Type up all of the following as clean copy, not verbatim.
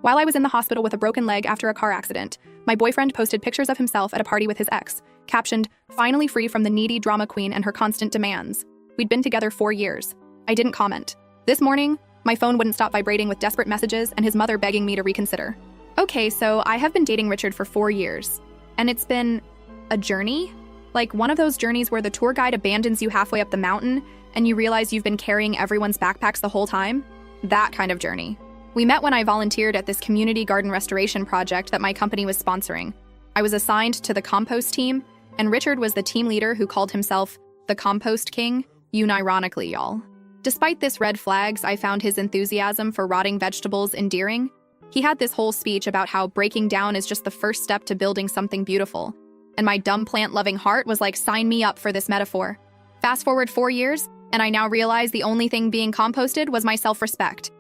While I was in the hospital with a broken leg after a car accident, my boyfriend posted pictures of himself at a party with his ex, captioned, "Finally free from the needy drama queen and her constant demands." We'd been together 4 years. I didn't comment. This morning, my phone wouldn't stop vibrating with desperate messages and his mother begging me to reconsider. Okay, so I have been dating Richard for 4 years, and it's been a journey? Like one of those journeys where the tour guide abandons you halfway up the mountain and you realize you've been carrying everyone's backpacks the whole time? That kind of journey. We met when I volunteered at this community garden restoration project that my company was sponsoring. I was assigned to the compost team, and Richard was the team leader who called himself the Compost King, unironically, y'all. Despite this red flags, I found his enthusiasm for rotting vegetables endearing. He had this whole speech about how breaking down is just the first step to building something beautiful. And my dumb plant-loving heart was like, sign me up for this metaphor. Fast forward 4 years, and I now realize the only thing being composted was my self-respect.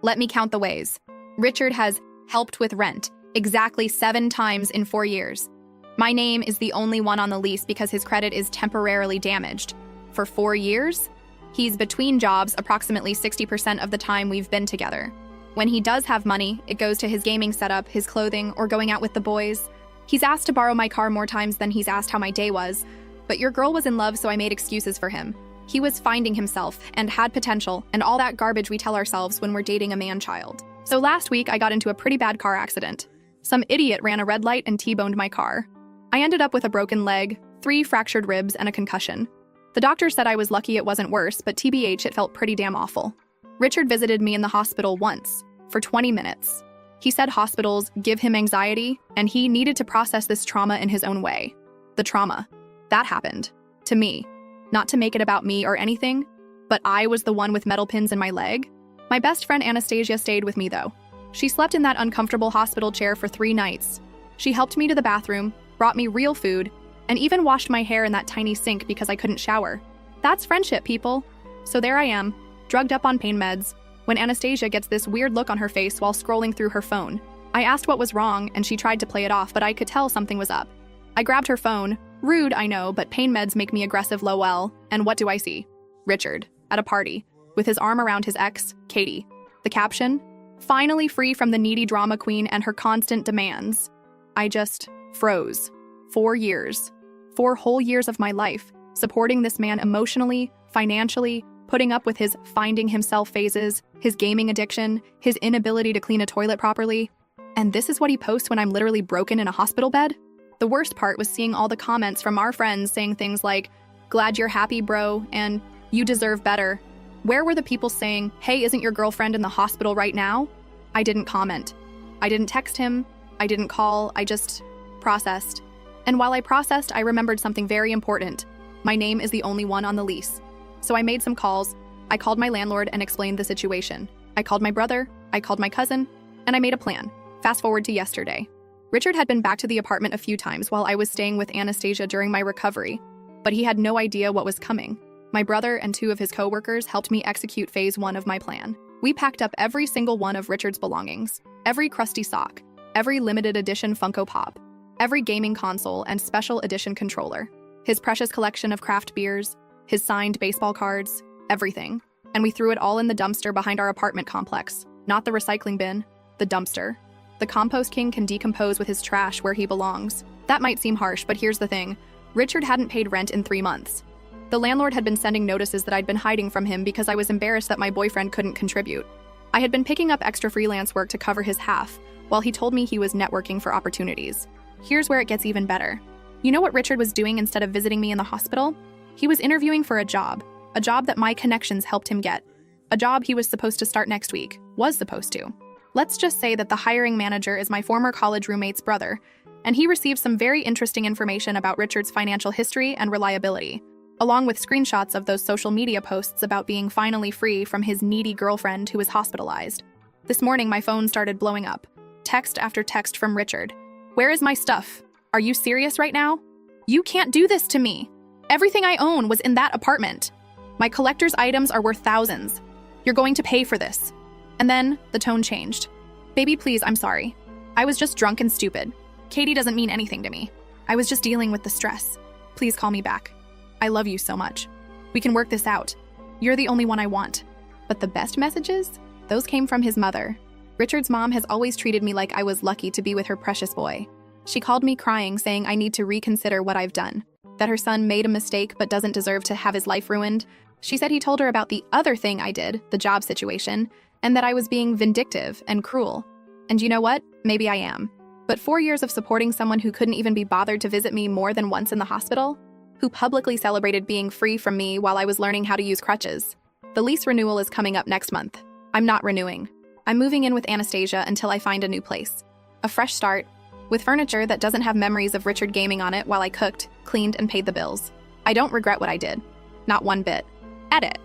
Let me count the ways. Richard has helped with rent exactly 7 times in 4 years. My name is the only one on the lease because his credit is temporarily damaged. For 4 years, he's between jobs approximately 60% of the time we've been together. When he does have money, it goes to his gaming setup, his clothing, or going out with the boys. He's asked to borrow my car more times than he's asked how my day was, but your girl was in love, so I made excuses for him. He was finding himself and had potential and all that garbage we tell ourselves when we're dating a man-child. So last week, I got into a pretty bad car accident. Some idiot ran a red light and T-boned my car. I ended up with a broken leg, 3 fractured ribs, and a concussion. The doctor said I was lucky it wasn't worse, but TBH, it felt pretty damn awful. Richard visited me in the hospital once, for 20 minutes. He said hospitals give him anxiety, and he needed to process this trauma in his own way. The trauma. That happened. To me. Not to make it about me or anything, but I was the one with metal pins in my leg. My best friend Anastasia stayed with me, though. She slept in that uncomfortable hospital chair for 3 nights. She helped me to the bathroom, brought me real food, and even washed my hair in that tiny sink because I couldn't shower. That's friendship, people. So there I am, drugged up on pain meds, when Anastasia gets this weird look on her face while scrolling through her phone. I asked what was wrong, and she tried to play it off, but I could tell something was up. I grabbed her phone. Rude, I know, but pain meds make me aggressive, lol. And what do I see? Richard, at a party, with his arm around his ex, Katie. The caption? Finally free from the needy drama queen and her constant demands. I just froze. 4 years. 4 whole years of my life, supporting this man emotionally, financially, putting up with his finding himself phases, his gaming addiction, his inability to clean a toilet properly. And this is what he posts when I'm literally broken in a hospital bed? The worst part was seeing all the comments from our friends saying things like, "Glad you're happy, bro," and "You deserve better." Where were the people saying, "Hey, isn't your girlfriend in the hospital right now?" I didn't comment. I didn't text him. I didn't call. I just processed. And while I processed, I remembered something very important. My name is the only one on the lease. So I made some calls. I called my landlord and explained the situation. I called my brother, I called my cousin, and I made a plan. Fast forward to yesterday. Richard had been back to the apartment a few times while I was staying with Anastasia during my recovery, but he had no idea what was coming. My brother and 2 of his coworkers helped me execute phase 1 of my plan. We packed up every single one of Richard's belongings, every crusty sock, every limited edition Funko Pop, every gaming console and special edition controller, his precious collection of craft beers, his signed baseball cards, everything. And we threw it all in the dumpster behind our apartment complex. Not the recycling bin, the dumpster. The compost king can decompose with his trash where he belongs. That might seem harsh, but here's the thing. Richard hadn't paid rent in 3 months. The landlord had been sending notices that I'd been hiding from him because I was embarrassed that my boyfriend couldn't contribute. I had been picking up extra freelance work to cover his half, while he told me he was networking for opportunities. Here's where it gets even better. You know what Richard was doing instead of visiting me in the hospital? He was interviewing for a job that my connections helped him get. A job he was supposed to start next week. Was supposed to. Let's just say that the hiring manager is my former college roommate's brother, and he received some very interesting information about Richard's financial history and reliability, along with screenshots of those social media posts about being finally free from his needy girlfriend who was hospitalized. This morning, my phone started blowing up. Text after text from Richard. "Where is my stuff? Are you serious right now? You can't do this to me. Everything I own was in that apartment. My collector's items are worth thousands. You're going to pay for this." And then the tone changed. "Baby, please, I'm sorry. I was just drunk and stupid. Katie doesn't mean anything to me. I was just dealing with the stress. Please call me back. I love you so much. We can work this out. You're the only one I want." But the best messages? Those came from his mother. Richard's mom has always treated me like I was lucky to be with her precious boy. She called me crying, saying I need to reconsider what I've done, that her son made a mistake but doesn't deserve to have his life ruined. She said he told her about the other thing I did, the job situation, and that I was being vindictive and cruel. And you know what? Maybe I am. But 4 years of supporting someone who couldn't even be bothered to visit me more than once in the hospital, who publicly celebrated being free from me while I was learning how to use crutches. The lease renewal is coming up next month. I'm not renewing. I'm moving in with Anastasia until I find a new place. A fresh start, with furniture that doesn't have memories of Richard gaming on it while I cooked, cleaned, and paid the bills. I don't regret what I did. Not one bit. Edit.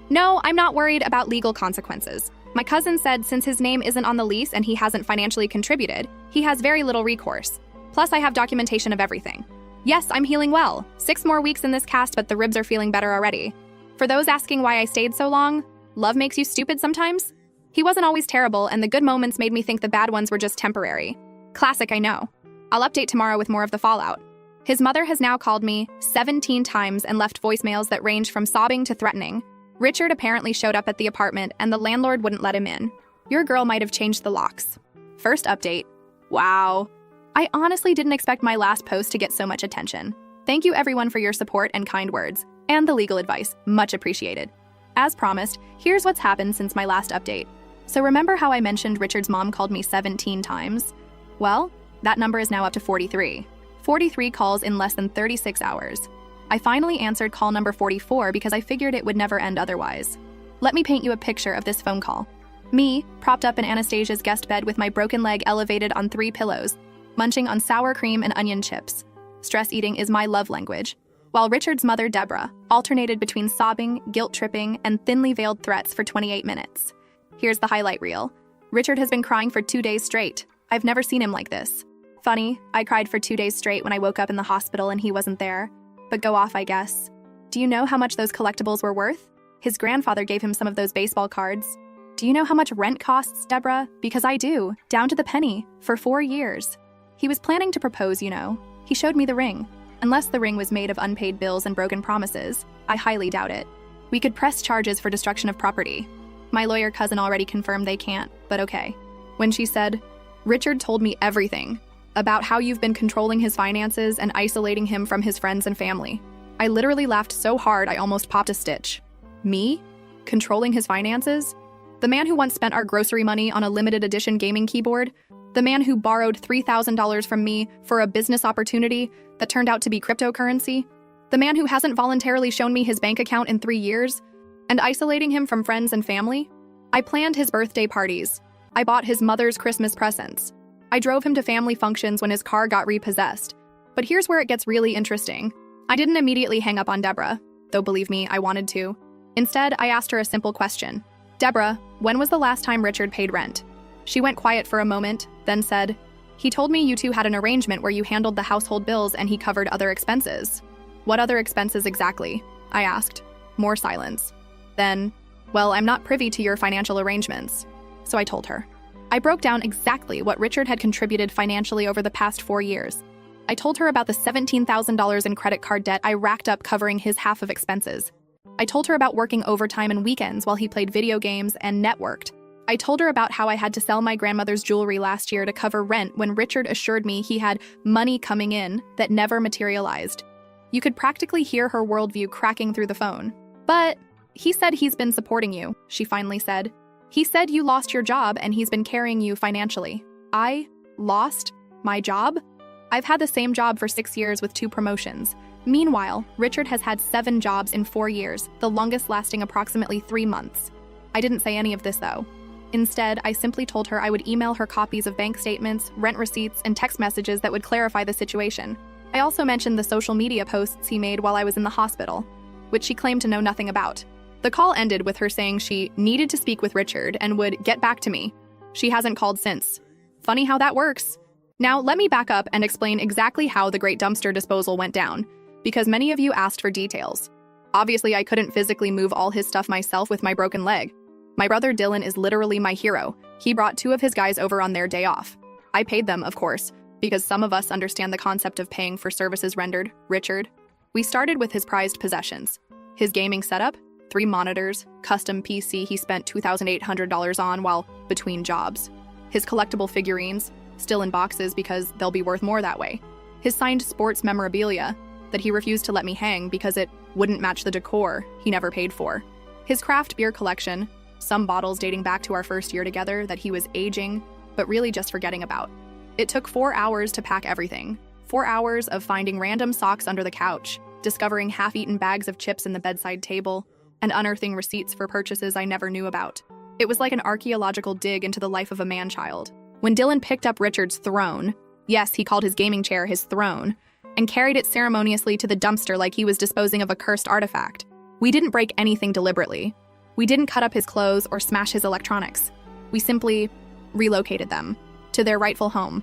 No, I'm not worried about legal consequences. My cousin said since his name isn't on the lease and he hasn't financially contributed, he has very little recourse. Plus, I have documentation of everything. Yes, I'm healing well. 6 more weeks in this cast, but the ribs are feeling better already. For those asking why I stayed so long, love makes you stupid sometimes. He wasn't always terrible, and the good moments made me think the bad ones were just temporary. Classic, I know. I'll update tomorrow with more of the fallout. His mother has now called me 17 times and left voicemails that range from sobbing to threatening. Richard apparently showed up at the apartment and the landlord wouldn't let him in. Your girl might have changed the locks. First update. Wow. I honestly didn't expect my last post to get so much attention. Thank you everyone for your support and kind words, and the legal advice, much appreciated. As promised, here's what's happened since my last update. So remember how I mentioned Richard's mom called me 17 times? Well, that number is now up to 43. 43 calls in less than 36 hours. I finally answered call number 44 because I figured it would never end otherwise. Let me paint you a picture of this phone call. Me, propped up in Anastasia's guest bed with my broken leg elevated on 3 pillows, munching on sour cream and onion chips. Stress eating is my love language. While Richard's mother, Deborah, alternated between sobbing, guilt-tripping, and thinly veiled threats for 28 minutes. Here's the highlight reel. Richard has been crying for 2 days straight. I've never seen him like this. Funny, I cried for 2 days straight when I woke up in the hospital and he wasn't there. But go off, I guess. Do you know how much those collectibles were worth? His grandfather gave him some of those baseball cards. Do you know how much rent costs, Deborah? Because I do, down to the penny, for 4 years. He was planning to propose, you know. He showed me the ring. Unless the ring was made of unpaid bills and broken promises, I highly doubt it. We could press charges for destruction of property. My lawyer cousin already confirmed they can't, but okay. When she said, Richard told me everything about how you've been controlling his finances and isolating him from his friends and family. I literally laughed so hard I almost popped a stitch. Me? Controlling his finances? The man who once spent our grocery money on a limited edition gaming keyboard? The man who borrowed $3,000 from me for a business opportunity that turned out to be cryptocurrency? The man who hasn't voluntarily shown me his bank account in 3 years? And isolating him from friends and family? I planned his birthday parties. I bought his mother's Christmas presents. I drove him to family functions when his car got repossessed. But here's where it gets really interesting. I didn't immediately hang up on Deborah, though believe me, I wanted to. Instead, I asked her a simple question. Deborah, when was the last time Richard paid rent? She went quiet for a moment, then said, he told me you two had an arrangement where you handled the household bills and he covered other expenses. What other expenses exactly? I asked. More silence. Then, well, I'm not privy to your financial arrangements. So I told her. I broke down exactly what Richard had contributed financially over the past 4 years. I told her about the $17,000 in credit card debt I racked up covering his half of expenses. I told her about working overtime and weekends while he played video games and networked. I told her about how I had to sell my grandmother's jewelry last year to cover rent when Richard assured me he had money coming in that never materialized. You could practically hear her worldview cracking through the phone. But he said he's been supporting you, she finally said. He said you lost your job and he's been carrying you financially. I lost my job? I've had the same job for 6 years with 2 promotions. Meanwhile, Richard has had 7 jobs in 4 years, the longest lasting approximately 3 months. I didn't say any of this though. Instead, I simply told her I would email her copies of bank statements, rent receipts, and text messages that would clarify the situation. I also mentioned the social media posts he made while I was in the hospital, which she claimed to know nothing about. The call ended with her saying she needed to speak with Richard and would get back to me. She hasn't called since. Funny how that works. Now, let me back up and explain exactly how the great dumpster disposal went down, because many of you asked for details. Obviously, I couldn't physically move all his stuff myself with my broken leg. My brother Dylan is literally my hero. He brought 2 of his guys over on their day off. I paid them, of course, because some of us understand the concept of paying for services rendered. Richard. We started with his prized possessions. His gaming setup, 3 monitors, custom PC he spent $2,800 on while between jobs. His collectible figurines, still in boxes because they'll be worth more that way. His signed sports memorabilia that he refused to let me hang because it wouldn't match the decor he never paid for. His craft beer collection, some bottles dating back to our first year together that he was aging, but really just forgetting about. It took 4 hours to pack everything. 4 hours of finding random socks under the couch, discovering half-eaten bags of chips in the bedside table, and unearthing receipts for purchases I never knew about. It was like an archaeological dig into the life of a man-child. When Dylan picked up Richard's throne, yes, he called his gaming chair his throne, and carried it ceremoniously to the dumpster like he was disposing of a cursed artifact, we didn't break anything deliberately. We didn't cut up his clothes or smash his electronics. We simply relocated them to their rightful home,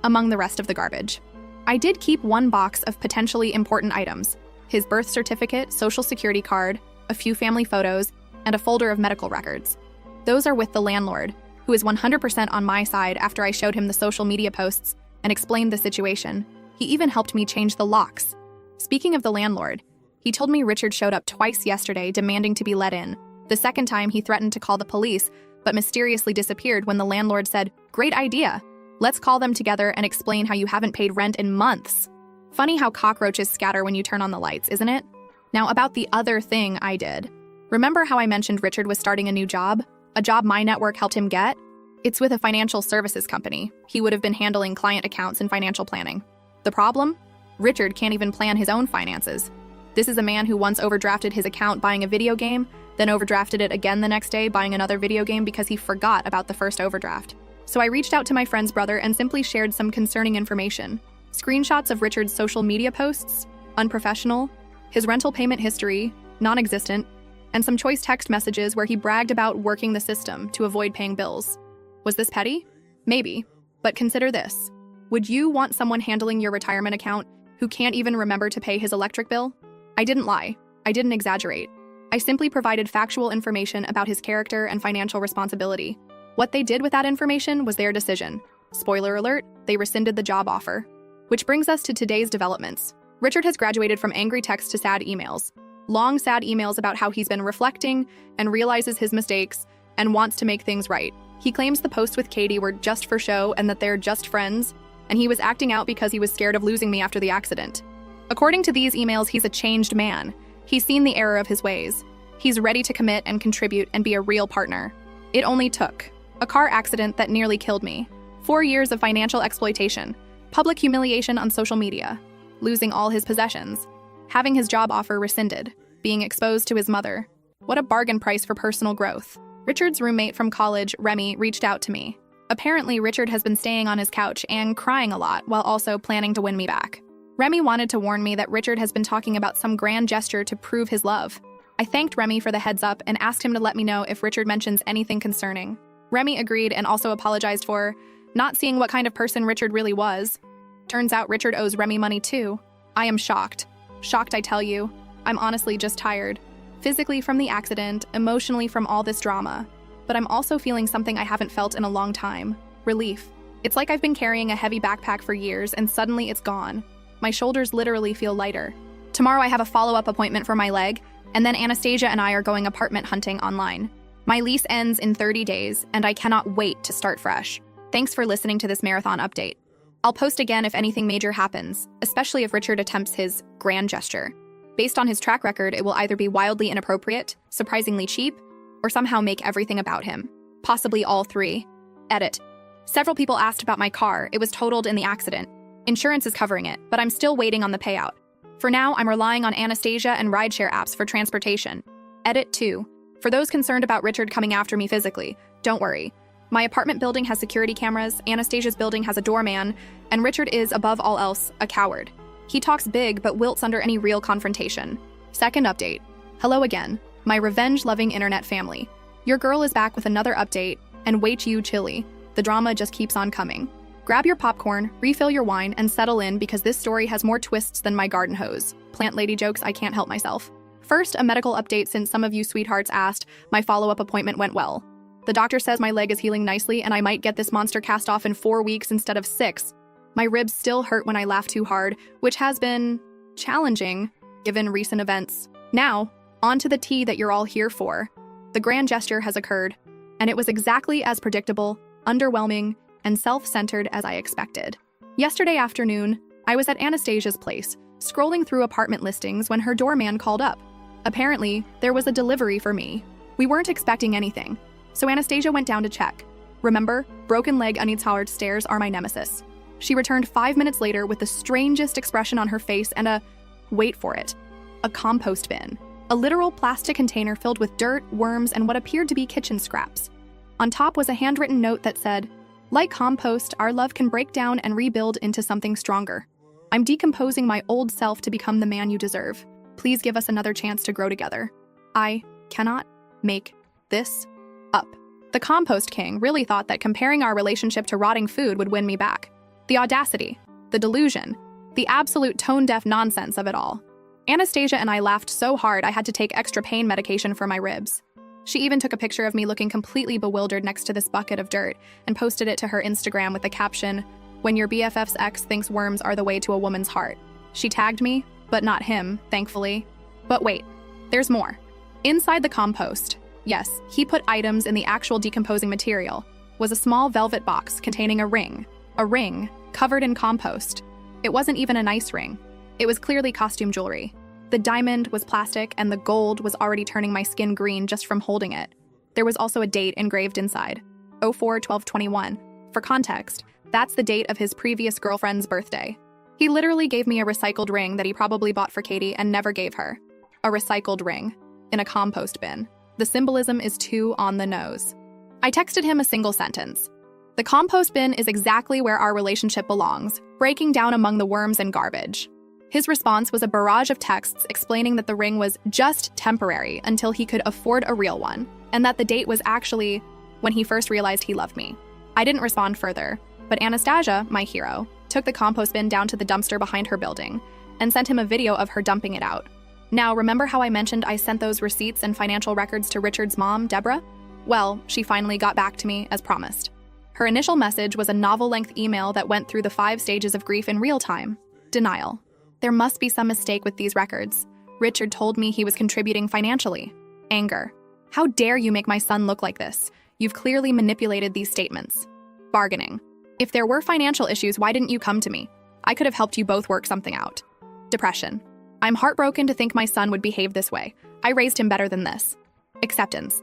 among the rest of the garbage. I did keep one box of potentially important items: his birth certificate, social security card, a few family photos, and a folder of medical records. Those are with the landlord, who is 100% on my side after I showed him the social media posts and explained the situation. He even helped me change the locks. Speaking of the landlord, he told me Richard showed up twice yesterday demanding to be let in. The second time he threatened to call the police, but mysteriously disappeared when the landlord said, "Great idea. Let's call them together and explain how you haven't paid rent in months." Funny how cockroaches scatter when you turn on the lights, isn't it? Now about the other thing I did. Remember how I mentioned Richard was starting a new job? A job my network helped him get? It's with a financial services company. He would have been handling client accounts and financial planning. The problem? Richard can't even plan his own finances. This is a man who once overdrafted his account buying a video game, then overdrafted it again the next day buying another video game because he forgot about the first overdraft. So I reached out to my friend's brother and simply shared some concerning information. Screenshots of Richard's social media posts, unprofessional, his rental payment history, non-existent, and some choice text messages where he bragged about working the system to avoid paying bills. Was this petty? Maybe, but consider this. Would you want someone handling your retirement account who can't even remember to pay his electric bill? I didn't lie. I didn't exaggerate. I simply provided factual information about his character and financial responsibility. What they did with that information was their decision. Spoiler alert, they rescinded the job offer. Which brings us to today's developments. Richard has graduated from angry texts to sad emails. Long, sad emails about how he's been reflecting and realizes his mistakes and wants to make things right. He claims the posts with Katie were just for show and that they're just friends, and he was acting out because he was scared of losing me after the accident. According to these emails, he's a changed man. He's seen the error of his ways. He's ready to commit and contribute and be a real partner. It only took a car accident that nearly killed me, 4 years of financial exploitation, public humiliation on social media, losing all his possessions, having his job offer rescinded, being exposed to his mother. What a bargain price for personal growth. Richard's roommate from college, Remy, reached out to me. Apparently, Richard has been staying on his couch and crying a lot while also planning to win me back. Remy wanted to warn me that Richard has been talking about some grand gesture to prove his love. I thanked Remy for the heads up and asked him to let me know if Richard mentions anything concerning. Remy agreed and also apologized for not seeing what kind of person Richard really was. Turns out Richard owes Remy money too. I am shocked. Shocked, I tell you. I'm honestly just tired. Physically from the accident, emotionally from all this drama. But I'm also feeling something I haven't felt in a long time. Relief. It's like I've been carrying a heavy backpack for years and suddenly it's gone. My shoulders literally feel lighter. Tomorrow I have a follow-up appointment for my leg, and then Anastasia and I are going apartment hunting online. My lease ends in 30 days, and I cannot wait to start fresh. Thanks for listening to this marathon update. I'll post again if anything major happens, especially if Richard attempts his grand gesture. Based on his track record, it will either be wildly inappropriate, surprisingly cheap, or somehow make everything about him. Possibly all three. Edit. Several people asked about my car. It was totaled in the accident. Insurance is covering it, but I'm still waiting on the payout. For now, I'm relying on Anastasia and rideshare apps for transportation. Edit 2. For those concerned about Richard coming after me physically, don't worry. My apartment building has security cameras, Anastasia's building has a doorman, and Richard is, above all else, a coward. He talks big but wilts under any real confrontation. Second update. Hello again, my revenge-loving internet family. Your girl is back with another update, and wait you chilly. The drama just keeps on coming. Grab your popcorn, refill your wine, and settle in because this story has more twists than my garden hose. Plant lady jokes, I can't help myself. First, a medical update since some of you sweethearts asked. My follow-up appointment went well. The doctor says my leg is healing nicely and I might get this monster cast off in 4 weeks instead of 6. My ribs still hurt when I laugh too hard, which has been challenging given recent events. Now, on to the tea that you're all here for. The grand gesture has occurred, and it was exactly as predictable. underwhelming, and self-centered as I expected. Yesterday afternoon, I was at Anastasia's place, scrolling through apartment listings when her doorman called up. Apparently, there was a delivery for me. We weren't expecting anything, so Anastasia went down to check. Remember, broken leg untowered stairs are my nemesis. She returned 5 minutes later with the strangest expression on her face and wait for it, a compost bin. A literal plastic container filled with dirt, worms, and what appeared to be kitchen scraps. On top was a handwritten note that said, "Like compost, our love can break down and rebuild into something stronger. I'm decomposing my old self to become the man you deserve. Please give us another chance to grow together. I cannot make this up." The compost king really thought that comparing our relationship to rotting food would win me back. The audacity, the delusion, the absolute tone-deaf nonsense of it all. Anastasia and I laughed so hard I had to take extra pain medication for my ribs. She even took a picture of me looking completely bewildered next to this bucket of dirt and posted it to her Instagram with the caption, "When your BFF's ex thinks worms are the way to a woman's heart." She tagged me, but not him, thankfully. But wait, there's more. Inside the compost, yes, he put items in the actual decomposing material, was a small velvet box containing a ring covered in compost. It wasn't even a nice ring. It was clearly costume jewelry. The diamond was plastic and the gold was already turning my skin green just from holding it. There was also a date engraved inside, 04/12/21. For context, that's the date of his previous girlfriend's birthday. He literally gave me a recycled ring that he probably bought for Katie and never gave her. A recycled ring in a compost bin. The symbolism is too on the nose. I texted him a single sentence. "The compost bin is exactly where our relationship belongs, breaking down among the worms and garbage." His response was a barrage of texts explaining that the ring was just temporary until he could afford a real one, and that the date was actually when he first realized he loved me. I didn't respond further, but Anastasia, my hero, took the compost bin down to the dumpster behind her building and sent him a video of her dumping it out. Now, remember how I mentioned I sent those receipts and financial records to Richard's mom, Deborah? Well, she finally got back to me as promised. Her initial message was a novel-length email that went through the 5 stages of grief in real time. Denial. There must be some mistake with these records. Richard told me he was contributing financially. Anger. How dare you make my son look like this? You've clearly manipulated these statements. Bargaining. If there were financial issues, why didn't you come to me? I could have helped you both work something out. Depression. I'm heartbroken to think my son would behave this way. I raised him better than this. Acceptance.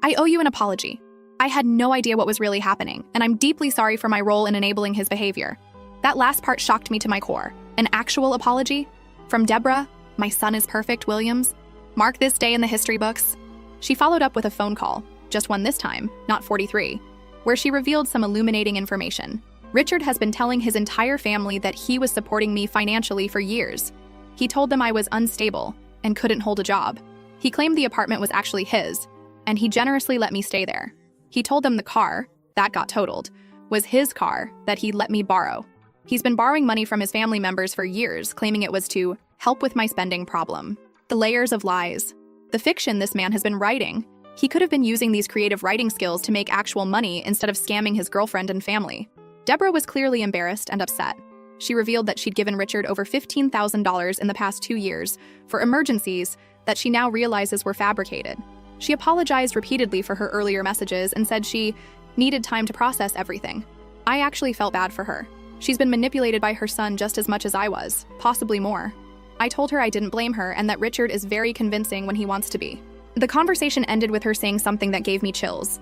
I owe you an apology. I had no idea what was really happening, and I'm deeply sorry for my role in enabling his behavior. That last part shocked me to my core. An actual apology? From Deborah, my son is perfect, Williams. Mark this day in the history books. She followed up with a phone call, just one this time, not 43, where she revealed some illuminating information. Richard has been telling his entire family that he was supporting me financially for years. He told them I was unstable and couldn't hold a job. He claimed the apartment was actually his, and he generously let me stay there. He told them the car, that got totaled, was his car that he let me borrow. He's been borrowing money from his family members for years, claiming it was to help with my spending problem. The layers of lies. The fiction this man has been writing. He could have been using these creative writing skills to make actual money instead of scamming his girlfriend and family. Deborah was clearly embarrassed and upset. She revealed that she'd given Richard over $15,000 in the past 2 years for emergencies that she now realizes were fabricated. She apologized repeatedly for her earlier messages and said she needed time to process everything. I actually felt bad for her. She's been manipulated by her son just as much as I was, possibly more. I told her I didn't blame her and that Richard is very convincing when he wants to be. The conversation ended with her saying something that gave me chills.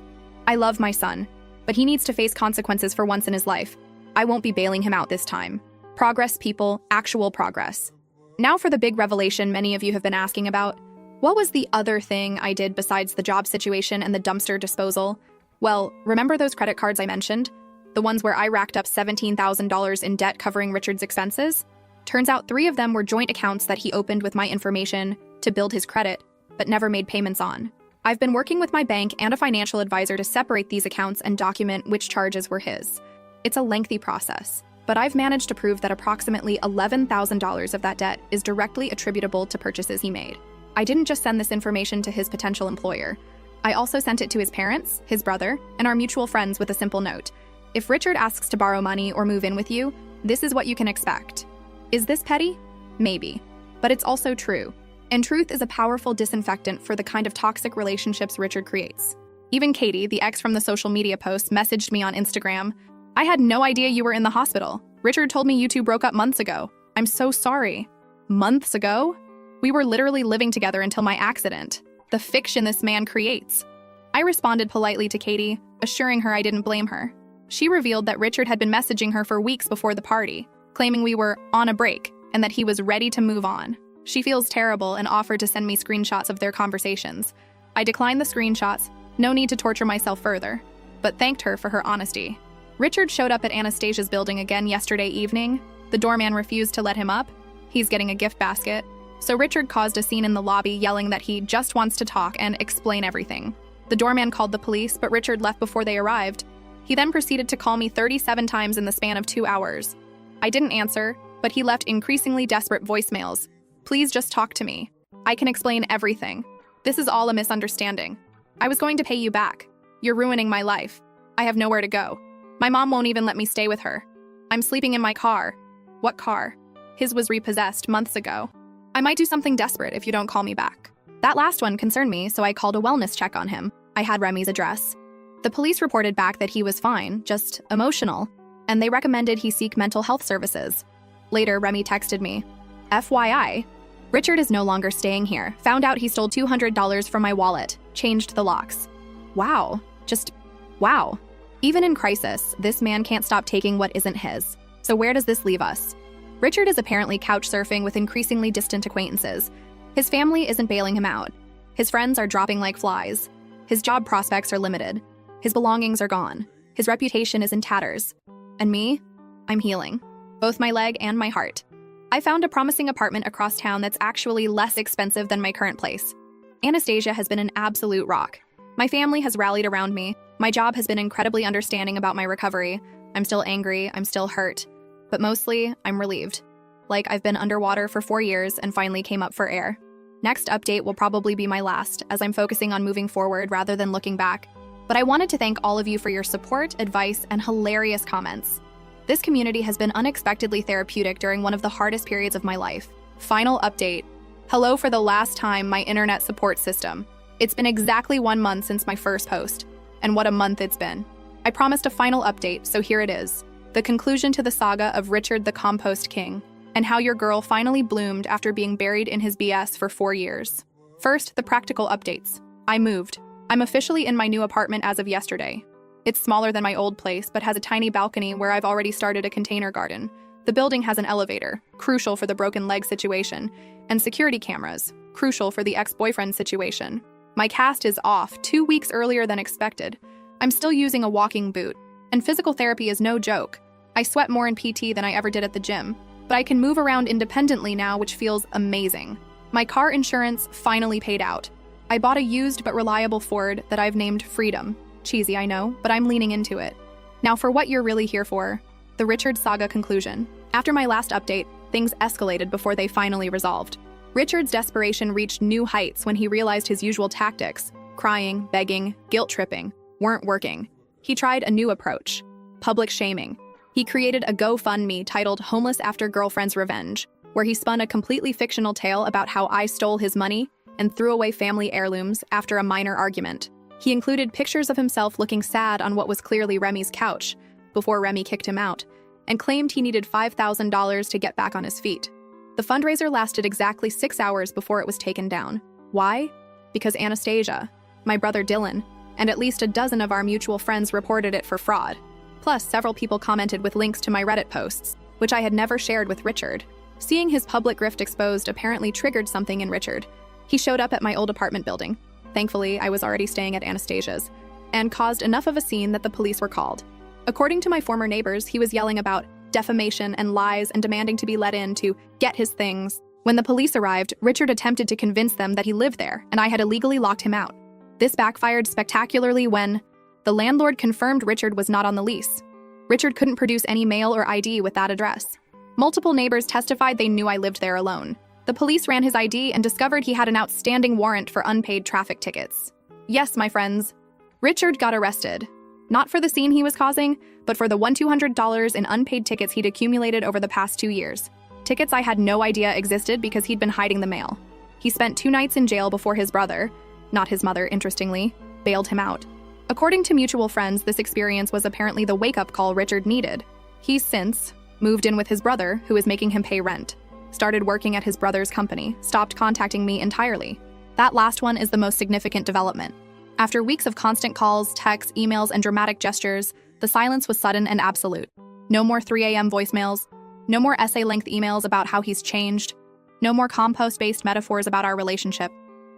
"I love my son, but he needs to face consequences for once in his life. I won't be bailing him out this time." Progress, people, actual progress. Now for the big revelation many of you have been asking about. What was the other thing I did besides the job situation and the dumpster disposal? Well, remember those credit cards I mentioned? The ones where I racked up $17,000 in debt covering Richard's expenses? Turns out 3 of them were joint accounts that he opened with my information to build his credit, but never made payments on. I've been working with my bank and a financial advisor to separate these accounts and document which charges were his. It's a lengthy process, but I've managed to prove that approximately $11,000 of that debt is directly attributable to purchases he made. I didn't just send this information to his potential employer. I also sent it to his parents, his brother, and our mutual friends with a simple note. If Richard asks to borrow money or move in with you, this is what you can expect. Is this petty? Maybe. But it's also true. And truth is a powerful disinfectant for the kind of toxic relationships Richard creates. Even Katie, the ex from the social media post, messaged me on Instagram. I had no idea you were in the hospital. Richard told me you two broke up months ago. I'm so sorry. Months ago? We were literally living together until my accident. The fiction this man creates. I responded politely to Katie, assuring her I didn't blame her. She revealed that Richard had been messaging her for weeks before the party, claiming we were on a break and that he was ready to move on. She feels terrible and offered to send me screenshots of their conversations. I declined the screenshots, no need to torture myself further, but thanked her for her honesty. Richard showed up at Anastasia's building again yesterday evening. The doorman refused to let him up. He's getting a gift basket. So Richard caused a scene in the lobby, yelling that he just wants to talk and explain everything. The doorman called the police, but Richard left before they arrived. He then proceeded to call me 37 times in the span of 2 hours. I didn't answer, but he left increasingly desperate voicemails. Please just talk to me. I can explain everything. This is all a misunderstanding. I was going to pay you back. You're ruining my life. I have nowhere to go. My mom won't even let me stay with her. I'm sleeping in my car. What car? His was repossessed months ago. I might do something desperate if you don't call me back. That last one concerned me, so I called a wellness check on him. I had Remy's address. The police reported back that he was fine, just emotional, and they recommended he seek mental health services. Later, Remy texted me, FYI, Richard is no longer staying here. Found out he stole $200 from my wallet. Changed the locks. Wow. Just wow. Even in crisis, this man can't stop taking what isn't his. So where does this leave us? Richard is apparently couch surfing with increasingly distant acquaintances. His family isn't bailing him out. His friends are dropping like flies. His job prospects are limited. His belongings are gone. His reputation is in tatters. And me? I'm healing. Both my leg and my heart. I found a promising apartment across town that's actually less expensive than my current place. Anastasia has been an absolute rock. My family has rallied around me. My job has been incredibly understanding about my recovery. I'm still angry, I'm still hurt. But mostly, I'm relieved. Like I've been underwater for 4 years and finally came up for air. Next update will probably be my last, as I'm focusing on moving forward rather than looking back. But I wanted to thank all of you for your support, advice, and hilarious comments. This community has been unexpectedly therapeutic during one of the hardest periods of my life. Final update. Hello for the last time, my internet support system. It's been exactly 1 month since my first post, and what a month it's been. I promised a final update, so here it is. The conclusion to the saga of Richard the Compost King, and how your girl finally bloomed after being buried in his BS for 4 years. First, the practical updates. I moved. I'm officially in my new apartment as of yesterday. It's smaller than my old place, but has a tiny balcony where I've already started a container garden. The building has an elevator, crucial for the broken leg situation, and security cameras, crucial for the ex-boyfriend situation. My cast is off 2 weeks earlier than expected. I'm still using a walking boot, and physical therapy is no joke. I sweat more in PT than I ever did at the gym, but I can move around independently now, which feels amazing. My car insurance finally paid out. I bought a used but reliable Ford that I've named Freedom. Cheesy, I know, but I'm leaning into it. Now for what you're really here for, the Richard saga conclusion. After my last update, things escalated before they finally resolved. Richard's desperation reached new heights when he realized his usual tactics, crying, begging, guilt-tripping, weren't working. He tried a new approach, public shaming. He created a GoFundMe titled Homeless After Girlfriend's Revenge, where he spun a completely fictional tale about how I stole his money and threw away family heirlooms after a minor argument. He included pictures of himself looking sad on what was clearly Remy's couch before Remy kicked him out, and claimed he needed $5,000 to get back on his feet. The fundraiser lasted exactly 6 hours before it was taken down. Why? Because Anastasia, my brother Dylan, and at least a dozen of our mutual friends reported it for fraud. Plus, several people commented with links to my Reddit posts, which I had never shared with Richard. Seeing his public grift exposed apparently triggered something in Richard. He showed up at my old apartment building. Thankfully, I was already staying at Anastasia's, and caused enough of a scene that the police were called. According to my former neighbors, he was yelling about defamation and lies and demanding to be let in to get his things. When the police arrived, Richard attempted to convince them that he lived there and I had illegally locked him out. This backfired spectacularly when the landlord confirmed Richard was not on the lease. Richard couldn't produce any mail or ID with that address. Multiple neighbors testified they knew I lived there alone. The police ran his ID and discovered he had an outstanding warrant for unpaid traffic tickets. Yes, my friends, Richard got arrested. Not for the scene he was causing, but for the $200 in unpaid tickets he'd accumulated over the past 2 years. Tickets I had no idea existed because he'd been hiding the mail. He spent 2 nights in jail before his brother, not his mother, interestingly, bailed him out. According to mutual friends, this experience was apparently the wake-up call Richard needed. He's since moved in with his brother, who is making him pay rent, started working at his brother's company, stopped contacting me entirely. That last one is the most significant development. After weeks of constant calls, texts, emails, and dramatic gestures, the silence was sudden and absolute. No more 3 a.m. voicemails, no more essay-length emails about how he's changed, no more compost-based metaphors about our relationship.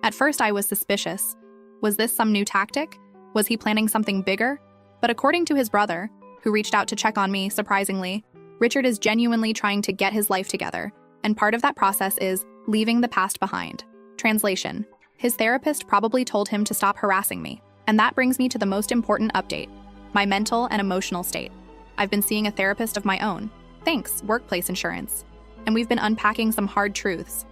At first, I was suspicious. Was this some new tactic? Was he planning something bigger? But according to his brother, who reached out to check on me, surprisingly, Richard is genuinely trying to get his life together, and part of that process is leaving the past behind. Translation: his therapist probably told him to stop harassing me. And that brings me to the most important update: my mental and emotional state. I've been seeing a therapist of my own. Thanks, workplace insurance. And we've been unpacking some hard truths.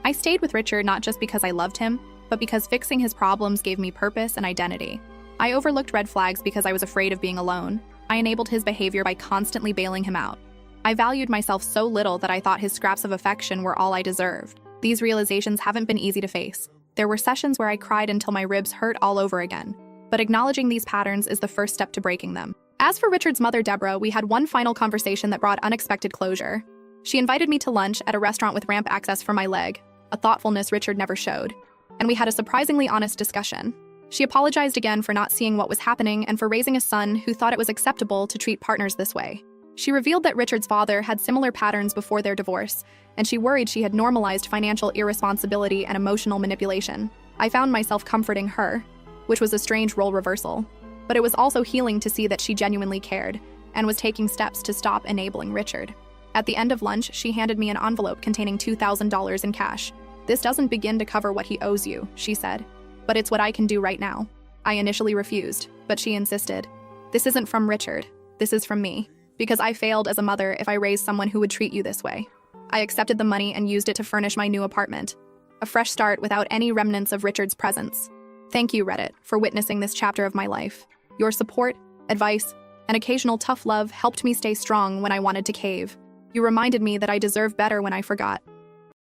I stayed with Richard not just because I loved him, but because fixing his problems gave me purpose and identity. I overlooked red flags because I was afraid of being alone. I enabled his behavior by constantly bailing him out. I valued myself so little that I thought his scraps of affection were all I deserved. These realizations haven't been easy to face. There were sessions where I cried until my ribs hurt all over again. But acknowledging these patterns is the first step to breaking them. As for Richard's mother, Deborah, we had one final conversation that brought unexpected closure. She invited me to lunch at a restaurant with ramp access for my leg, a thoughtfulness Richard never showed. And we had a surprisingly honest discussion. She apologized again for not seeing what was happening and for raising a son who thought it was acceptable to treat partners this way. She revealed that Richard's father had similar patterns before their divorce, and she worried she had normalized financial irresponsibility and emotional manipulation. I found myself comforting her, which was a strange role reversal. But it was also healing to see that she genuinely cared and was taking steps to stop enabling Richard. At the end of lunch, she handed me an envelope containing $2,000 in cash. "This doesn't begin to cover what he owes you," she said, "but it's what I can do right now." I initially refused, but she insisted. "This isn't from Richard. This is from me. Because I failed as a mother if I raised someone who would treat you this way." I accepted the money and used it to furnish my new apartment. A fresh start without any remnants of Richard's presence. Thank you, Reddit, for witnessing this chapter of my life. Your support, advice, and occasional tough love helped me stay strong when I wanted to cave. You reminded me that I deserve better when I forgot.